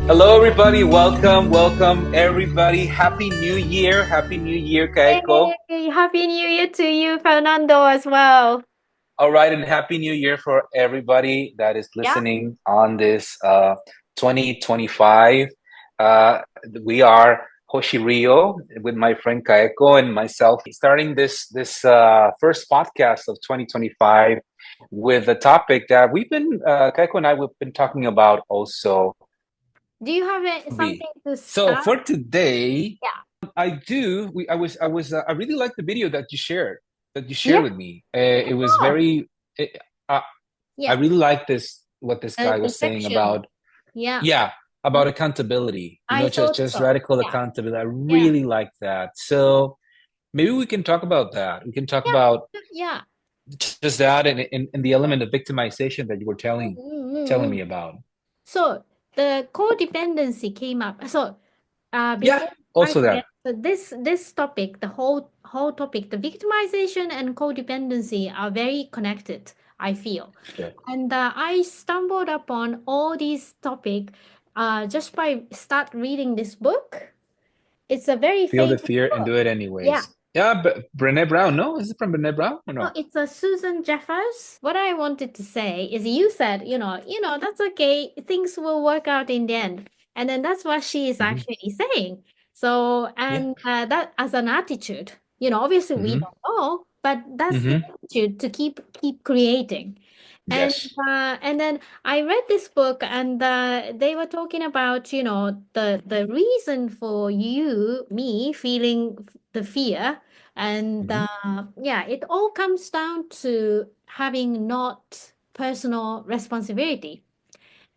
Hello, everybody. Welcome, everybody. Happy New Year. Happy New Year, Kaiko. Yay! Happy New Year to you, Fernando, as well. All right, and Happy New Year for everybody that is Yeah. listening on this 2025. Uh, we are Hoshi Rio with my friend Kaiko and myself, starting this first podcast of 2025 with a topic that Kaiko and we've been talking about also. Do you have Be. something to So start? for today, Yeah. I do. I really liked the video that you shared Yeah. with me. It was Oh, very. I I yeah. really like this what this guy The was saying section. about. Yeah. Yeah, Mm, about accountability. I thought Just so. radical Yeah. accountability. I Yeah. really like that. So maybe we can talk about that. We can talk Yeah. about Yeah. just that and the element of victimization that you were telling Mm. me about. So the codependency came up. So Yeah, before I also forget, that. so this topic, the whole topic, the victimization and codependency are very connected, I feel. Yeah. And I stumbled upon all these topic just by start reading this book. It's a very Feel the famous fear and book. do it Yeah. anyways. Yeah, but Brené Brown, no? Is it from Brené Brown or No, no? it's a Susan Jeffers. What I wanted to say is you said, that's okay. Things will work out in the end. And then that's what she is Hmm. actually saying. So, Yeah. and that as an attitude, obviously we Hmm. don't know, but that's the Hmm. attitude to keep creating. And Yes. and then I read this book, and they were talking about, the reason for me feeling the fear, and Hmm. yeah, it all comes down to having not personal responsibility.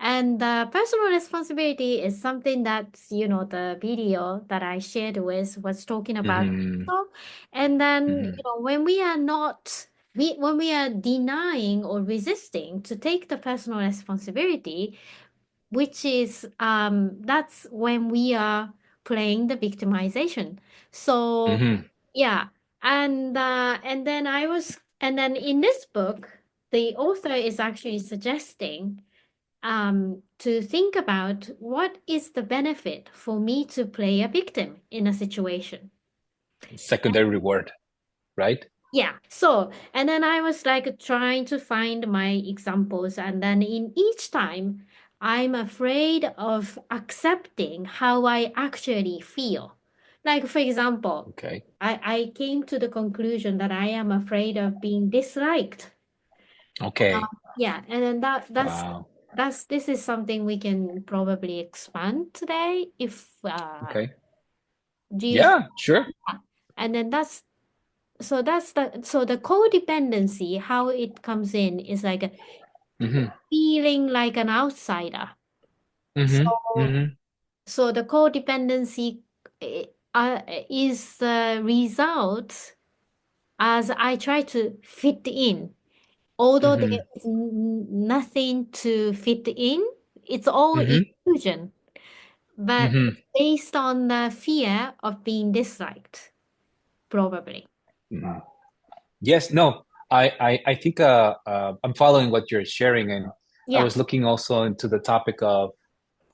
And personal responsibility is something that, the video that I shared with was talking about Hmm. also. And then, Hmm. when we are denying or resisting to take the personal responsibility, which is that's when we are playing the victimization. So Hmm. yeah, and then in this book, the author is actually suggesting to think about what is the benefit for me to play a victim in a situation. Secondary reward, right? Yeah. So, and then I was like trying to find my examples, and then in each time, I'm afraid of accepting how I actually feel. Like, for example, Okay. I came to the conclusion that I am afraid of being disliked. Okay. Yeah, and then Wow. this is something we can probably expand today if Okay. do you Yeah, sure. yeah. And then so the codependency, how it comes in is like a Hmm. feeling like an outsider. Hmm. So Hmm. so the codependency eh, is the result as I try to fit in. Although there Hmm. is nothing to fit in, it's all Hmm. illusion. But Hmm. it's based on the fear of being disliked, probably. Hmm. Yes, no, I think I'm following what you're sharing, and I Yeah. was looking also into the topic of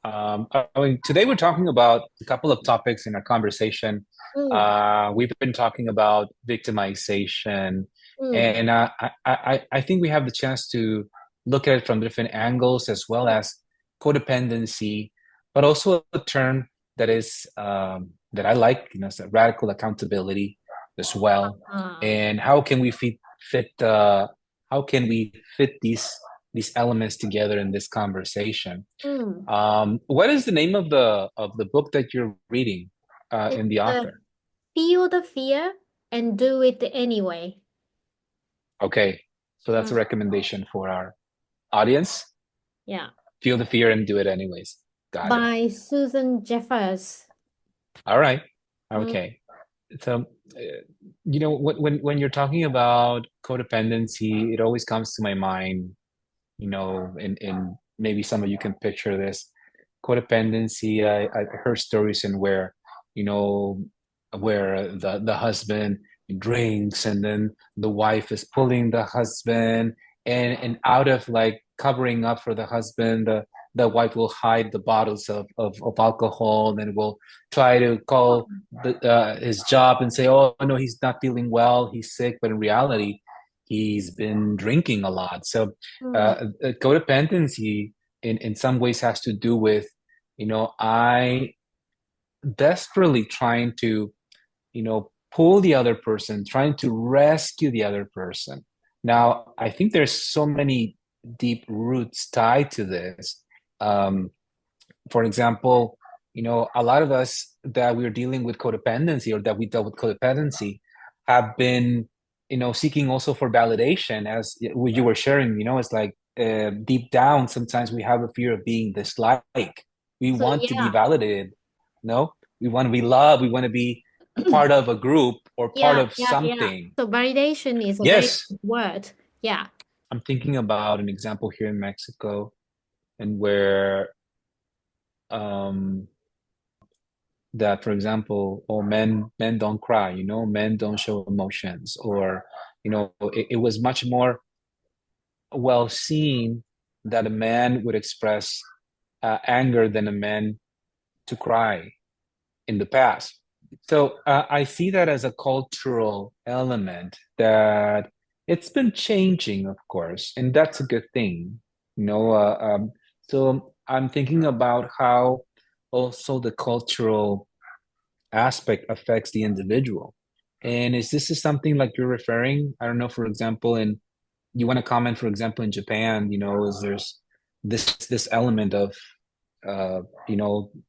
I mean, today we're talking about a couple of topics in our conversation. Mm, We've been talking about victimization, mm, and I think we have the chance to look at it from different angles as well as codependency, but also a term that is that I like, radical accountability as well. uh, And fit how can we fit these elements together in this conversation? mm. What is the name of the book that you're reading, It's and the author? feel the fear and do it anyway. Okay, so that's a Mm, recommendation for our audience. yeah. Feel the fear and do it anyways. Got it. By Susan Jeffers. All right. Mm, Okay. So, when you're talking about codependency, it always comes to my mind, and maybe some of you can picture this codependency. I heard stories in where, you know, where the husband drinks and then the wife is pulling the husband and out of like covering up for the husband, the wife will hide the bottles of alcohol, and then will try to call his job and say, oh no, he's not feeling well, he's sick, but in reality he's been drinking a lot. So Mm. codependency in some ways has to do with, I desperately trying to, pull the other person, trying to rescue the other person. Now, I think there's so many deep roots tied to this. Um, for example, a lot of us that we're dealing with codependency, or that we dealt with codependency, have been, seeking also for validation, as you were sharing. It's like, deep down, sometimes we have a fear of being disliked. We So want to be yeah, validated. No, we want to be loved. We want to be part of a group or part yeah, of yeah, yeah. something. So validation is a very Yes, good word. Yeah. I'm thinking about an example here in Mexico, and where um that, for example, oh, men don't cry, men don't show emotions, or it was much more well seen that a man would express anger than a man to cry in the past. So I see that as a cultural element that it's been changing, of course, and that's a good thing. You know, uh, um, so I'm thinking about how also the cultural aspect affects the individual. And is something like you're referring? I don't know, for example, and you want to comment, for example, in Japan, is there's this element of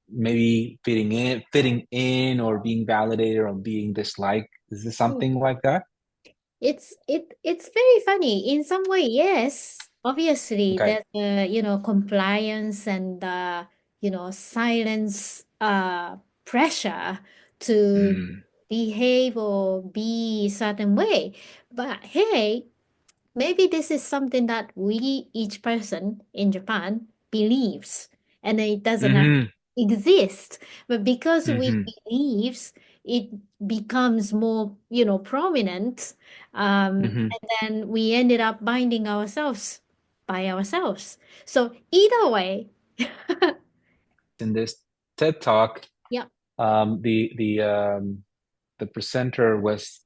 maybe fitting in or being validated or being disliked. Is this Mm. something like that? It's very funny in some way. Yes, obviously Okay. there's compliance and silence pressure to Mm. behave or be certain way. But hey, maybe this is something that we, each person in Japan, believes, and it doesn't Mm-hmm. exist. But because we Mm-hmm. believes, it becomes more, prominent, Mm-hmm. and then we ended up binding ourselves by ourselves. So either way, In this TED talk, yeah. the presenter was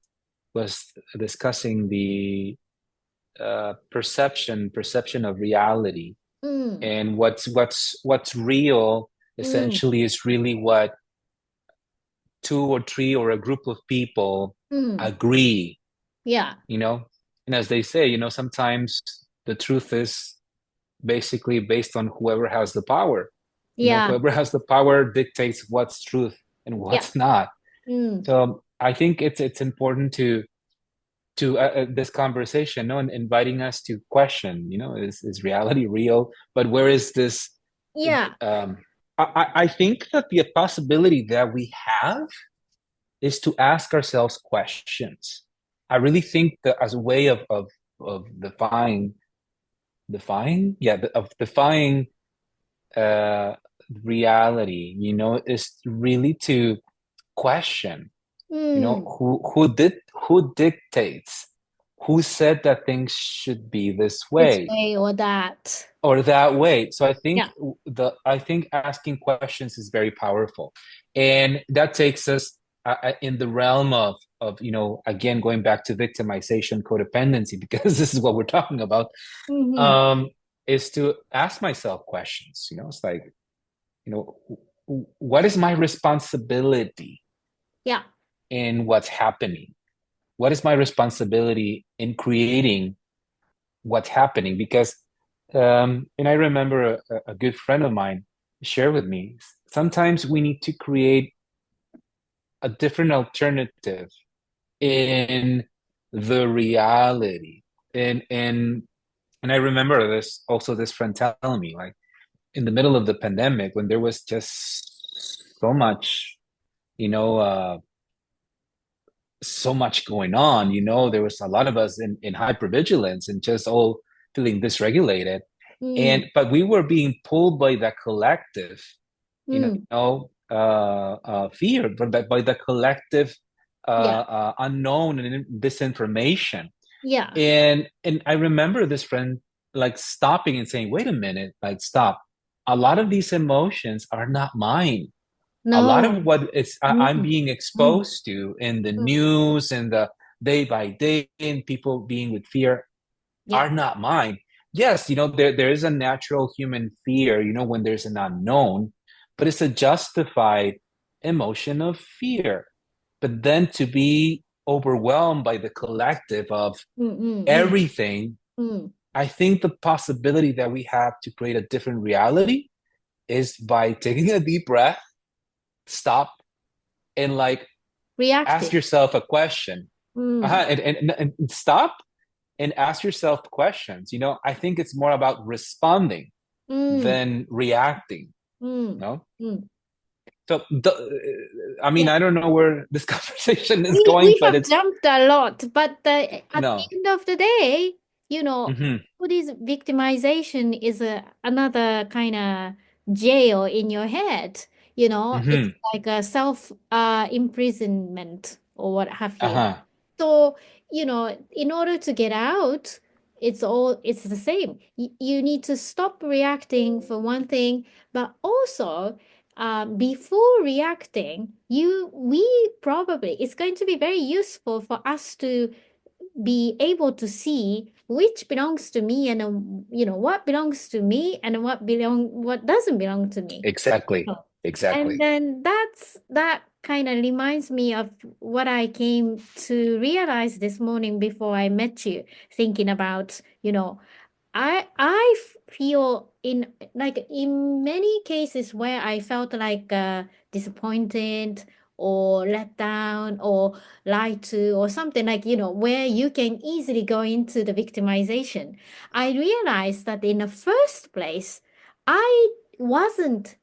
discussing the perception of reality, Mm, and what's real mm, essentially is really what two or three or a group of people mm, agree, yeah, you know and as they say, sometimes the truth is basically based on whoever has the power. yeah, Whoever has the power dictates what's truth and yeah. what's not. Mm, So I think it's important to this conversation, and inviting us to question, is reality real? But where is this? yeah. Um, I think that the possibility that we have is to ask ourselves questions. I really think that as a way of defying uh, reality, is really to question, Mm, who dictates, who said that things should be this this way way or that. or that way. So Yeah. I think asking questions is very powerful, and that takes us in the realm of again, going back to victimization, codependency, because this is what we're talking about. Mm-hmm. Um, is to ask myself questions. It's like, what is my responsibility Yeah. in what's happening? What is my responsibility in creating what's happening? Because and I remember a good friend of mine shared with me, sometimes we need to create a different alternative in the reality. And I remember this friend telling me, like, in the middle of the pandemic, when there was just you know uh so much going on, there was a lot of us in hypervigilance and just all feeling dysregulated. Mm, But we were being pulled by the collective, mm, fear, by the collective yeah. unknown and disinformation. Yeah. And I remember this friend like stopping and saying, "Wait a minute, like stop. a lot of these emotions are not mine. A lot of No. what I'm Mm, being mm, exposed to in the mm. news and the day by day and people being with fear Yeah. are not mine. Yes, there is a natural human fear, when there's an unknown, but it's a justified emotion of fear. But then to be overwhelmed by the collective of Mm, mm, mm, everything, mm. I think the possibility that we have to create a different reality is by taking a deep breath, stop, and like ask Reactive. yourself a question. Mm, And stop and ask yourself questions. I think it's more about responding mm, than reacting. mm, No, mm. so I mean, Yeah. I don't know where this conversation is We going, we but have it's jumped a lot, but at the no. end of the day, you know, Hmm. Buddhist victimization is another kind of jail in your head. It's Hmm. like a self imprisonment or what have you. Uh-huh. So, in order to get out, it's the same. You need to stop reacting for one thing, but also before reacting, we probably, it's going to be very useful for us to be able to see which belongs to me and what belongs to me and what doesn't belong to me. Exactly. Oh. And Exactly. then that kind of reminds me of what I came to realize this morning before I met you, thinking about, I feel in many cases where I felt like disappointed or let down or lied to or something like, where you can easily go into the victimization. I realized that in the first place, I wasn't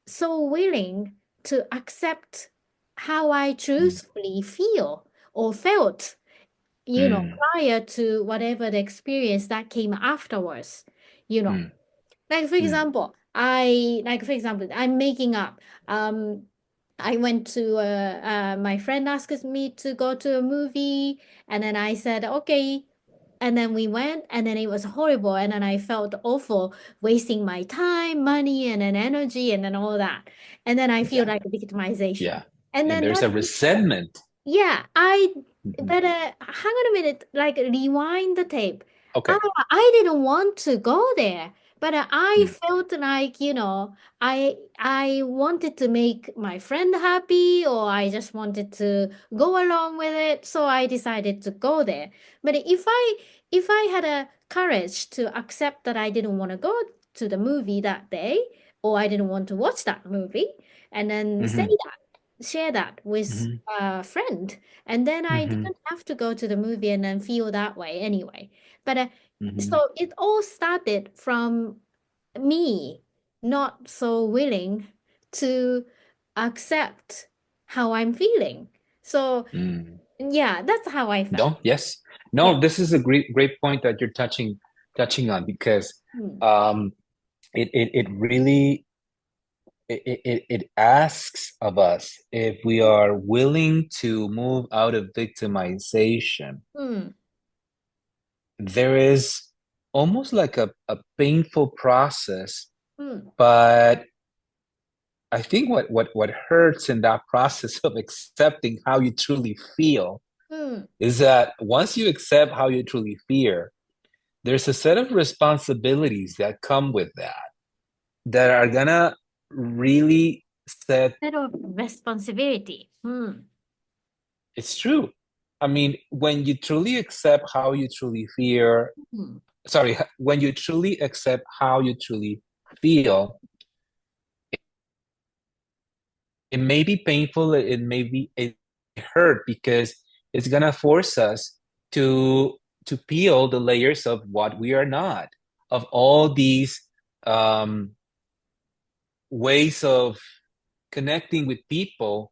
so willing to accept how I Mm, truthfully feel or felt, mm, prior to whatever the experience that came afterwards, you know. mm, mm. Like for example, I'm making up. I went to my friend asked me to go to a movie, and then I said okay, and then we went, and then it was horrible, and then I felt awful, wasting my time, money, and then energy, and then all that, and then I feel like Exactly. victimization, Yeah. and And then there's that a resentment. yeah, I Mhm. better hang on a minute, like rewind the tape. Ah, Okay. I didn't want to go there, but I Mm, felt like, I wanted to make my friend happy, or I just wanted to go along with it, so I decided to go there. But if I had a courage to accept that I didn't want to go to the movie that day, or I didn't want to watch that movie, and then say mhm, share that with mhm, a friend, and then I mhm, didn't have to go to the movie and then feel that way anyway. But mhm, so it all started from me not so willing to accept how I'm feeling. So mm. yeah, that's how I felt. No, yes. Yeah. No, this is a great point that you're touching on because Mm, um it really it asks of us if we are willing to move out of victimization. mm, There is almost like a painful process, mm, but I think what hurts in that process of accepting how you truly feel mm. is that once you accept how you truly feel, there's a set of responsibilities that come with that are gonna really set. Set of responsibility. Mm, It's true. I mean, when you truly accept how you truly feel, mm, sorry, when you truly accept how you truly feel, it may be painful, it may be it hurt because it's gonna force us to peel the layers of what we are not, of all these um, ways of connecting with people,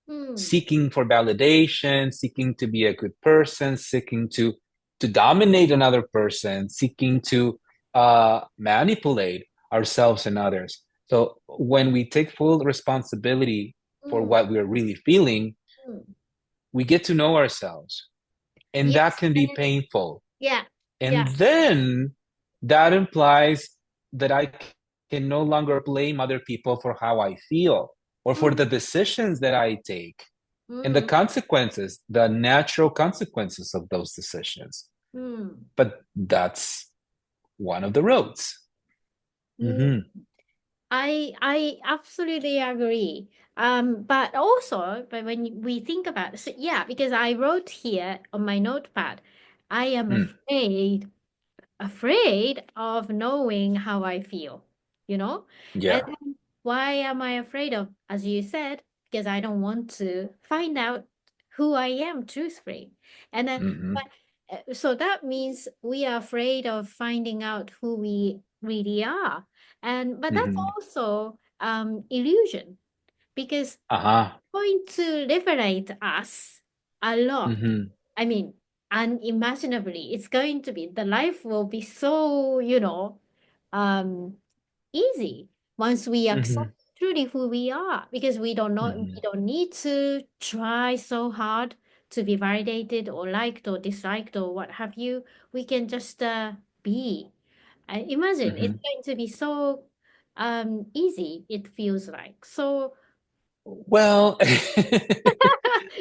mm. seeking for validation, seeking to be a good person, seeking to dominate another person, seeking to manipulate ourselves and others. So when we take full responsibility for Mm, what we're really feeling, mm. we get to know ourselves, and that Yes. can be painful. Yeah. And Yeah. then that implies that I can no longer blame other people for how I feel or for Mm, the decisions that I take and the mm, consequences, the natural consequences of those decisions. mm, But that's one of the roads. mm. Mm-hmm. I absolutely agree. But also, but when we think about, so yeah, because I wrote here on my notepad, I am Mm. afraid of knowing how I feel, you know? And Yeah. then why am I afraid of, as you said, because I don't want to find out who I am truthfully. And then, Mm-hmm. so that means we are afraid of finding out who we really are. And but that's Mm-hmm. also illusion because Uh-huh. going to liberate us a lot. Mm-hmm. I mean, unimaginably, it's going to be the life will be so, um, easy once we accept Mm-hmm. truly who we are because we Mm-hmm. don't need to try so hard to be validated or liked or disliked or what have you. We can just be. I imagine it's Mm-hmm. going to be so easy, it feels like. So Well,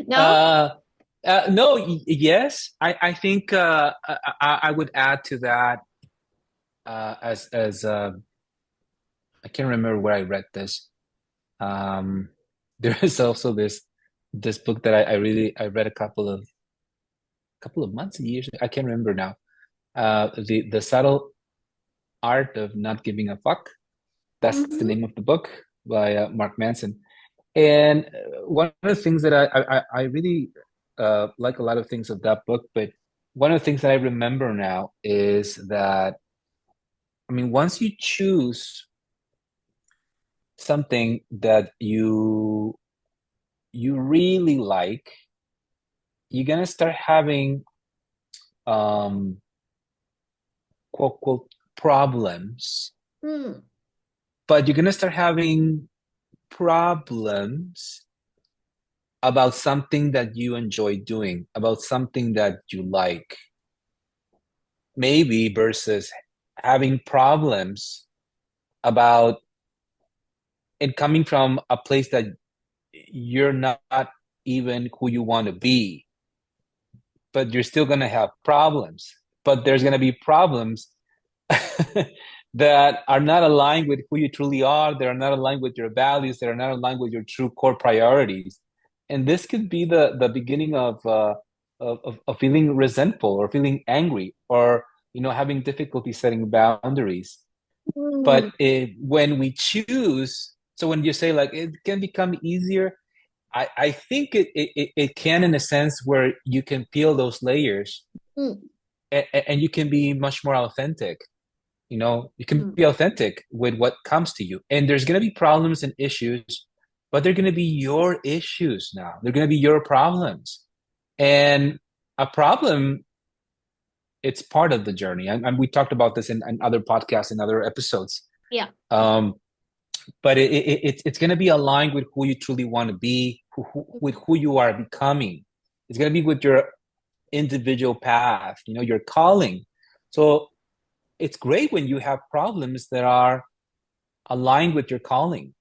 no? uh, no, yes, I think I would add to that as I can't remember where I read this. Um, there is also this book that I read a couple of months, years. I can't remember now. The subtle art of not giving a fuck. That's the Mm-hmm. name of the book by Mark Manson. And one of the things that I really like a lot of things of that book, but one of the things that I remember now is that I mean, once you choose something that you really like, you're gonna start having um quote quote problems, Mm, but you're gonna start having problems about something that you enjoy doing, about something that you like, maybe versus having problems about it coming from a place that you're not even who you want to be, but you're still going to have problems. But there's going to be problems that are not aligned with who you truly are. They are not aligned with your values. They are not aligned with your true core priorities. And this could be the beginning of feeling resentful or feeling angry or having difficulty setting boundaries. mm, But when we choose, so when you say like it can become easier, I think it can in a sense where you can peel those layers mm, and you can be much more authentic. You can mm. be authentic with what comes to you. And there's going to be problems and issues, but they're going to be your issues now. They're going to be your problems. And a problem, it's part of the journey. And we talked about this in other podcasts and other episodes. Yeah. Um, but it's going to be aligned with who you truly want to be, with who you are becoming. It's going to be with your individual path, your calling. So it's great when you have problems that are aligned with your calling,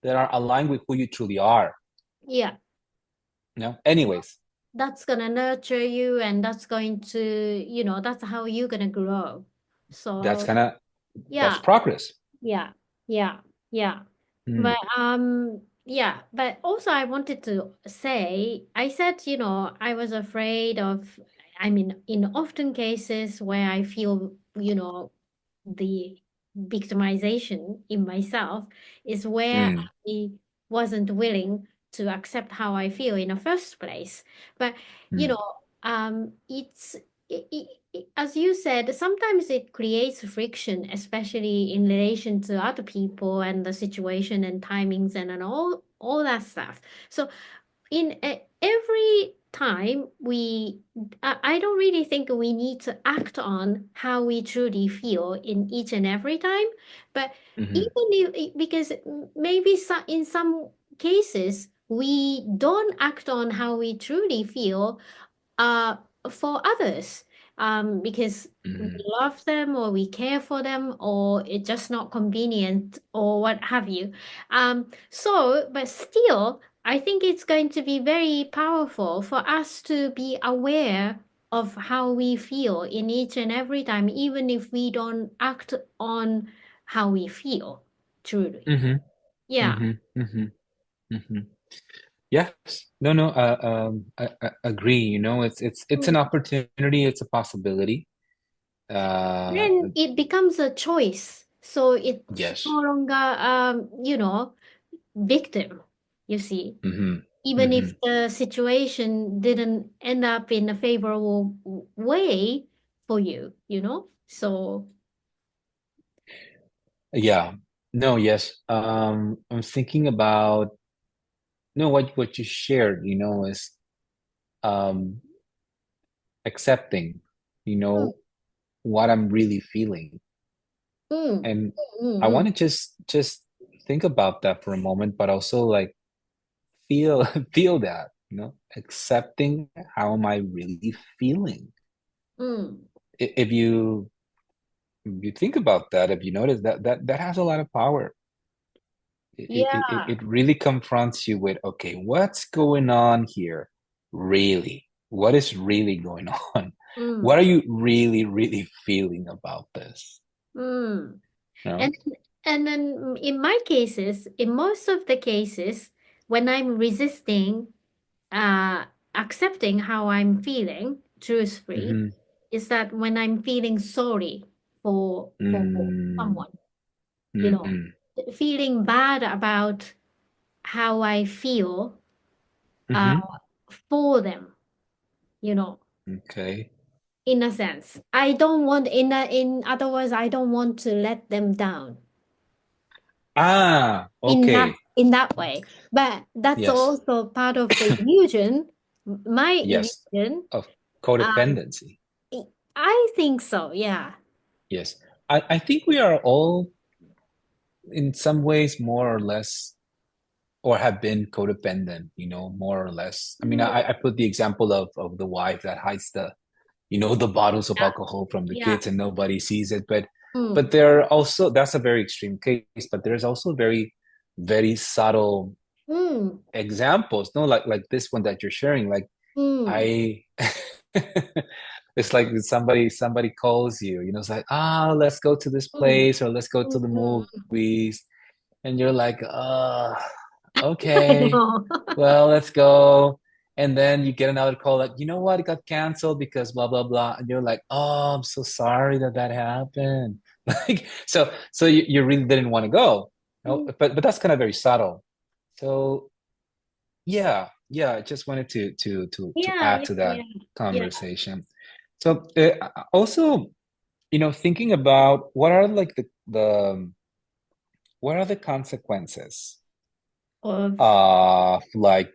that are aligned with who you truly are. Yeah. Anyways, That's gonna nurture you and that's going to, that's how you're gonna grow. that's So kind of that's yeah, progress. yeah, yeah, yeah. Mm, But also I wanted to say, I said, I was afraid of, I mean, in often cases where I feel, the victimization in myself is where mm, I wasn't willing to accept how I feel in the first place. But you mm, know, it's as you said, sometimes it creates friction, especially in relation to other people and the situation and timings and all that stuff. So in every time I don't really think we need to act on how we truly feel in each and every time, but mhm, even if, because maybe in some cases we don't act on how we truly feel uh for others, because we Hmm. love them or we care for them or it's just not convenient or what have you. But still, I think it's going to be very powerful for us to be aware of how we feel in each and every time, even if we don't act on how we feel truly. Hmm. Yeah. Hmm. Hmm. Hmm. Yes. No, no, I agree. It's an Mm. opportunity, it's a possibility. Uh, Then it becomes a choice. So it's no yes. longer, victim, you see. Hmm. Even Hmm. if the situation didn't end up in a favorable way for you, you know? So, Yeah. No, yes. I'm thinking about no what you shared, is um accepting, you mm, know, what I'm really feeling. mm, And I mm, want to just think about that for a moment, but also like feel feel that, accepting how am I really feeling. mm, If you think about that, if you notice that has a lot of power. yeah, It really confronts you with, okay, what's going on here? Really? What is really going on? What mm, are you really, really feeling about this? mm. You And and then in my cases, in most of the cases, when I'm resisting uh accepting how I'm feeling, truthfully, know? is that when I'm feeling sorry for Mm, someone, you know, mm-mm. feeling bad about how I feel uh Mm-hmm. for them, you know, Okay. in a sense. I don't want in other words, I don't want to let them down Ah, okay. in that way. But that's Yes. also part of the illusion, my Yes. illusion. Of Um, codependency. I think so, yeah. Yes. I think we are all in some ways more or less or have been codependent, more or less. I mean, Mm, I put the example of the wife that hides the bottles of yeah, alcohol from the yeah. kids and nobody sees it. But Mm, there are also, that's a very extreme case, but there's also very, very subtle mm, examples, no, like this one that you're sharing. Like mm, I it's like somebody calls you, it's like, let's go to this mm, place or let's go to the mm. movies. And you're like, I okay, know. well, let's go. And then you get another call like, you know what, it got canceled because blah blah blah. And you're like, oh, I'm so sorry that happened. Like, so you really didn't want to go. No, Mm, but that's kind of very subtle. So yeah, yeah, I just wanted to yeah, add to yeah, that yeah. conversation. So also, thinking about what are the consequences Of of like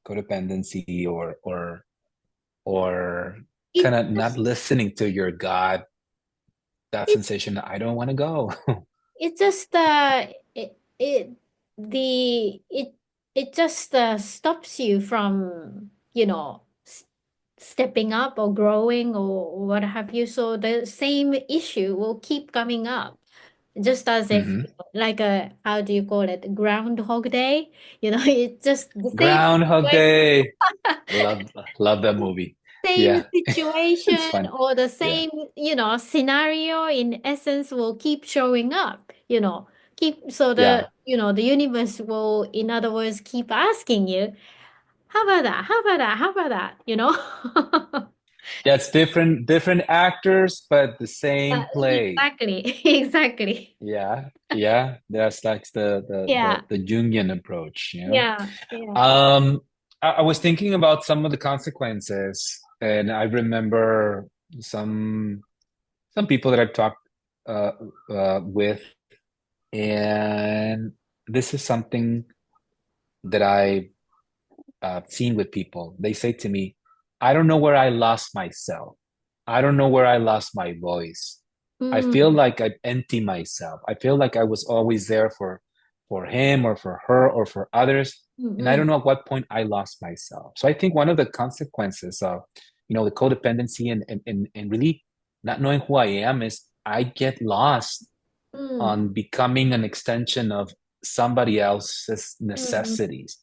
codependency or it kind of not just listening to your God, that it sensation, I don't want to go. it just it it it just stops you from, stepping up or growing or what have you. So the same issue will keep coming up. Just as if Hmm. like a how do you call it? Groundhog Day. It's just the same Groundhog way, Day. Love that movie. same Yeah, it's situation fun. or the Yeah, same, scenario in essence will keep showing up, keep so yeah. the universe will, in other words, keep asking you, how about that? How about that? How about that? Yeah, it's different actors, but the same play. Exactly, exactly. Yeah, yeah. That's like Yeah, the Jungian approach. yeah, yeah. Um, I was thinking about some of the consequences, and I remember some some people that I've talked uh, with, and this is something that I've seen with people. They say to me, "I don't know where I lost myself. I don't know where I lost my voice. I feel Mm, like I empty myself. I feel like I was always there for him or for her or for others, mm, and I don't mm, know at what point I lost myself." So I think one of the consequences the codependency and really not knowing who I am is I get lost Mm, on becoming an extension of somebody else's mm, necessities.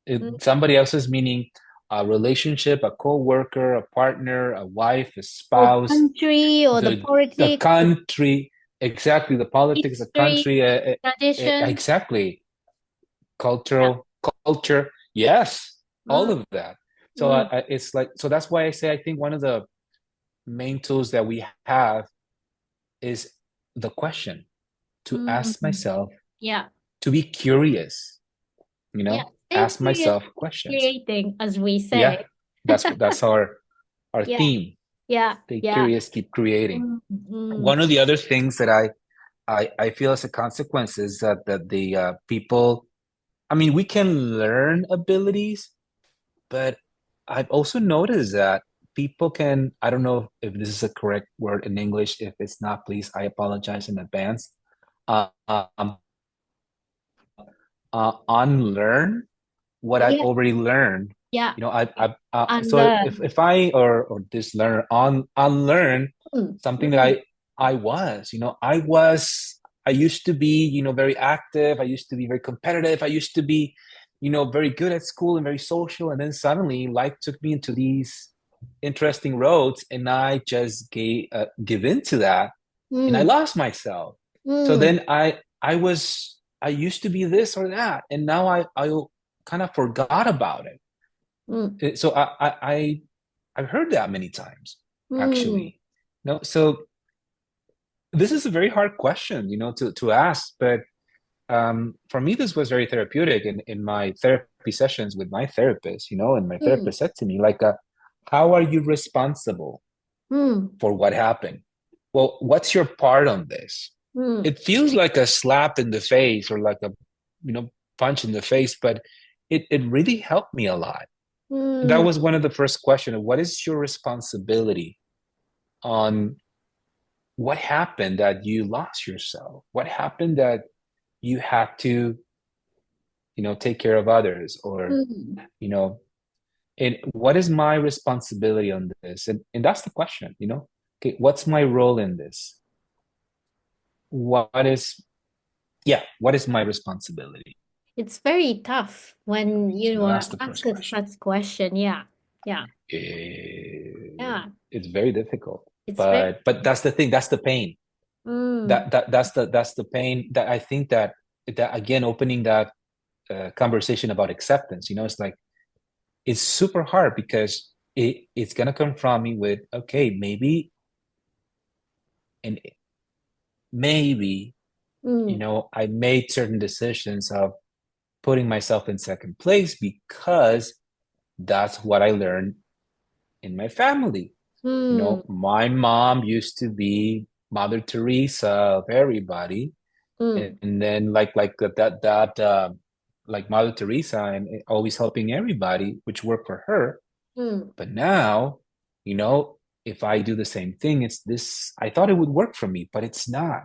mm. Somebody else's meaning a relationship, a co-worker, a partner, a wife, a Or spouse, country or the the politics, country, exactly, the politics, the history, country, tradition. exactly, Yeah. culture, yes, all Mm, of that. So mm, it's like, so that's why I say I think one of the main tools that we have is the question, to ask mm. myself, Yeah. to be curious, Yeah. Stay ask curious, myself questions. creating, as we Yeah, say. that's our Yeah. theme. Yeah. Stay Yeah. curious, keep creating. Mm, mm, One of the other things that I feel as a consequence is that the people, I mean, we can learn abilities, but I've also noticed that people can, I don't know if this is a correct word in English. If it's not, please, I apologize in advance. Uh, um, unlearn what I've yeah. already learned. Yeah. So Unlearn. if I or this learner unlearn Mm, something that mm, I was, I used to be, very active. I used to be very competitive. I used to be, very good at school and very social. And then suddenly life took me into these interesting roads, and I just give into that, and I mm, lost myself. So mm, then I used to be this or that, and now I kind of forgot about it. mm, So I've heard that many times, mm, actually. No, so this is a very hard question, to ask, but for me, this was very therapeutic in my therapy sessions with my therapist, and my mm, therapist said to me, like, how are you responsible mm, for what happened? Well, what's your part on this? mm, It feels like a slap in the face or like a, punch in the face, but it really helped me a lot. And that mm, was one of the first questions. What is your responsibility on what happened that you lost yourself? What happened that you had to, take care of others, or, mm. you know, and what is my responsibility on this? And that's the question, okay, what's my role in this? What is, yeah, what is my responsibility? It's very tough when you That's are the first asked question. such question. Yeah. Yeah. Eh, Yeah. it's very difficult, It's very, but that's the thing. That's the pain. mm, That's the pain that I think that again, opening that conversation about acceptance. It's like it's super hard because it's gonna confront me with, okay, maybe, and maybe, mm, I made certain decisions of putting myself in second place because that's what I learned in my family. mm, My mom used to be Mother Teresa of everybody, mm, and then like like Mother Teresa and always helping everybody, which worked for her. mm, But now, you know, if I do the same thing, it's this. I thought it would work for me, but it's not.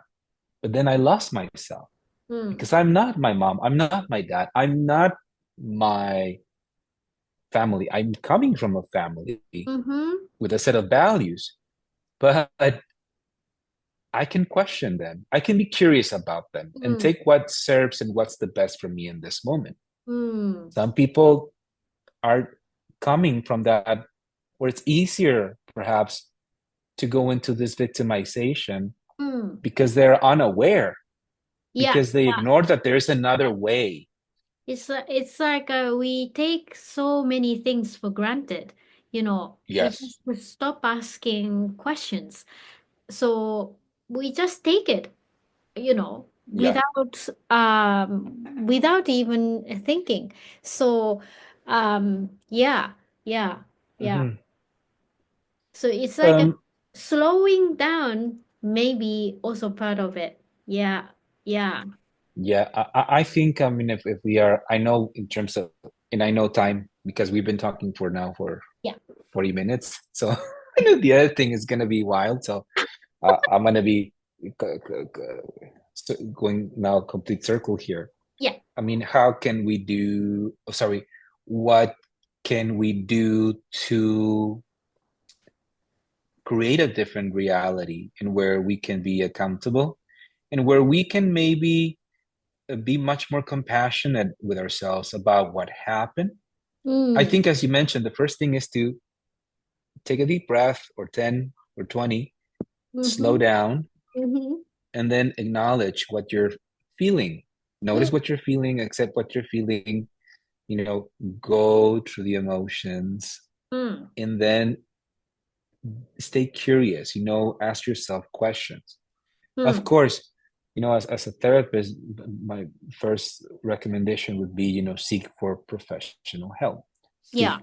But then I lost myself mm, because I'm not my mom. I'm not my dad. I'm not my family. I'm coming from a family mm-hmm, with a set of values, but I can question them. I can be curious about them and mm, take what serves and what's the best for me in this moment. mm, Some people are coming from that where it's easier, perhaps, to go into this victimization mm. because they're unaware, Yeah. because they Yeah. ignore that there's another way. It's like we take so many things for granted, we Yes. just stop asking questions. So we just take it, Yeah. without even thinking. So yeah, yeah, yeah. Mhm. So it's like a Um, slowing down, maybe also part of it. Yeah, yeah, yeah, I think, I mean, if we are, I know in terms of, and I know time because we've been talking for now for yeah. 40 minutes. So I know the other thing is going to be wild. So I'm going to be going now complete circle here. Yeah. I mean, how can we do, oh, sorry, what can we do to create a different reality and where we can be accountable and where we can maybe be much more compassionate with ourselves about what happened. I Mm. think, as you mentioned, the first thing is to take a deep breath, or 10 or 20, slow Mm-hmm. down, Mm-hmm. and then acknowledge what you're feeling. Mm. Notice what you're feeling, accept what you're feeling, you know, go through the emotions, Mm. and then stay curious, ask yourself questions. Of Mm. course, as a therapist, my first recommendation would be, seek for professional help. Yeah.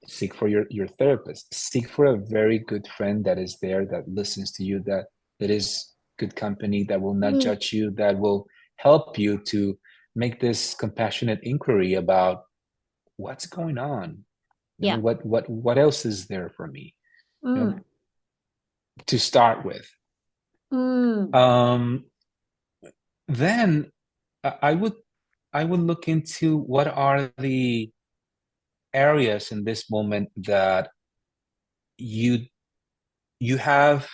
Seek for your therapist. Seek for a very good friend that is there, that listens to you, that is good company, that will not Mm. judge you, that will help you to make this compassionate inquiry about what's going on. Yeah. What else is there for me? You know, Mm. to start with. Mm. Um, then I would look into what are the areas in this moment that you you have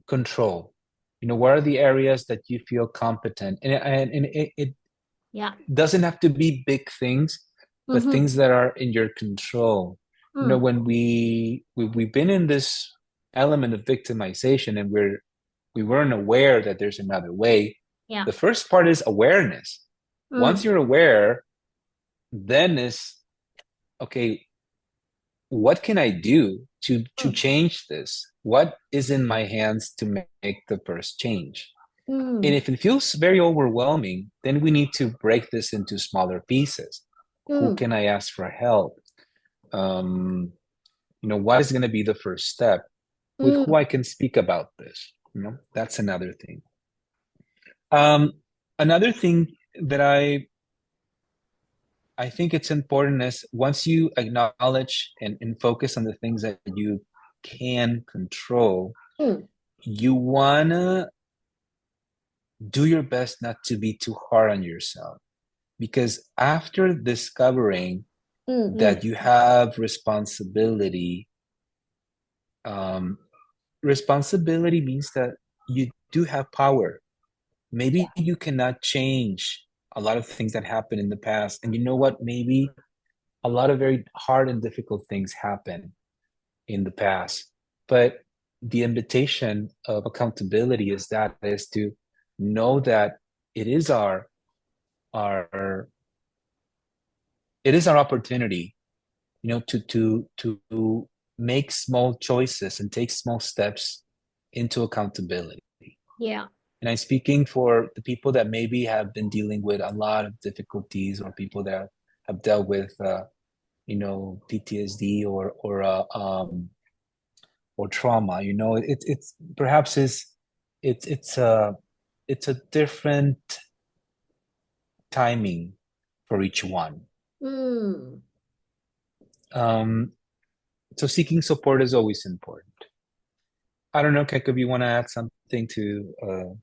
control. What are the areas that you feel competent? And it Yeah. doesn't have to be big things, but Mm-hmm. things that are in your control. Mm. When we've been in this element of victimization, and we weren't aware that there's another way. Yeah. The first part is awareness. Once Mm. you're aware, then is okay, what can I do to Mm. change this? What is in my hands to make the first change? And Mm. if it feels very overwhelming, then we need to break this into smaller pieces. Who Mm. can I ask for help? Um, what is going to be the first step? With Mm. who I can speak about this? That's another thing. Um, Another thing that I think it's important is, once you acknowledge and focus on the things that you can control, Mm. you wanna do your best not to be too hard on yourself. Because after discovering Mm. Mm. that you have responsibility, um, responsibility means that you do have power. Maybe you cannot change a lot of things that happened in the past. And you know what? Maybe a lot of very hard and difficult things happen in the past. But the invitation of accountability is to know that it is our it is our opportunity, to make small choices and take small steps into accountability. Yeah. And I'm speaking for the people that maybe have been dealing with a lot of difficulties, or people that have dealt with PTSD or trauma. It's perhaps is it's a different timing for each one. Mm. um so seeking support is always important. I don't know, Keiko, if you want to add something to how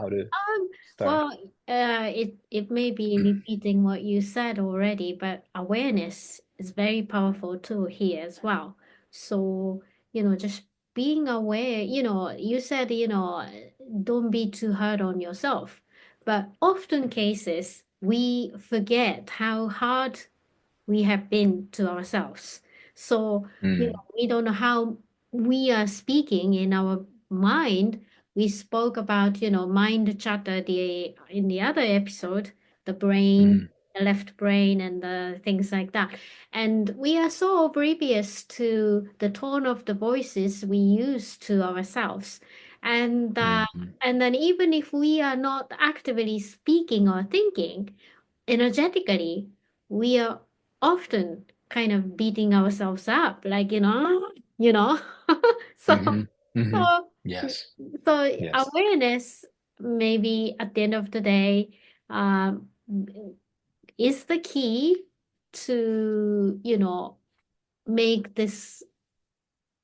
to Um, start. well, it may be repeating what you said already, but awareness is very powerful too here as well. So, just being aware, you said, don't be too hard on yourself. But often cases, we forget how hard we have been to ourselves. So, Mm, we don't know how we are speaking in our mind. We spoke about, mind chatter in the other episode, the brain, mm, the left brain, and the things like that. And we are so oblivious to the tone of the voices we use to ourselves. And mm, and then even if we are not actively speaking or thinking, energetically, we are often kind of beating ourselves up, like, so, mm-hmm, mm-hmm. so, Yes, so yes, awareness, maybe at the end of the day, um, is the key to, make this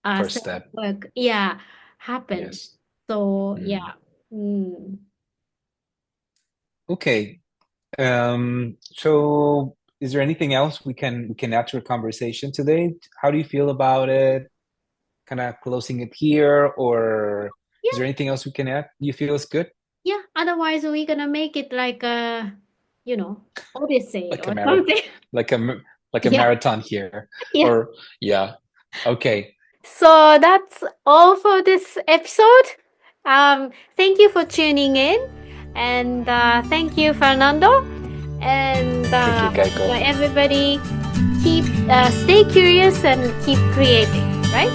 first self step. work, yeah, happen. Yes. So, Mm. yeah. Mm. Okay. So is there anything else we can add to our conversation today? How do you feel about it? Kind of closing it here, or is Yeah, there anything else we can add? You feel it's good? yeah. Otherwise, we're gonna make it like a, Odyssey Like a or marathon, something. like a Yeah, marathon here, yeah. or yeah. Okay. So that's all for this episode. Thank you for tuning in, and thank you, Fernando. And Thank you, everybody, keep stay curious and keep creating. Right?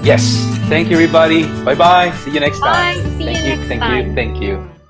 Yes. Thank you, everybody. Bye bye. See you next Bye. time. See you Thank you. next Thank time. you. Thank you.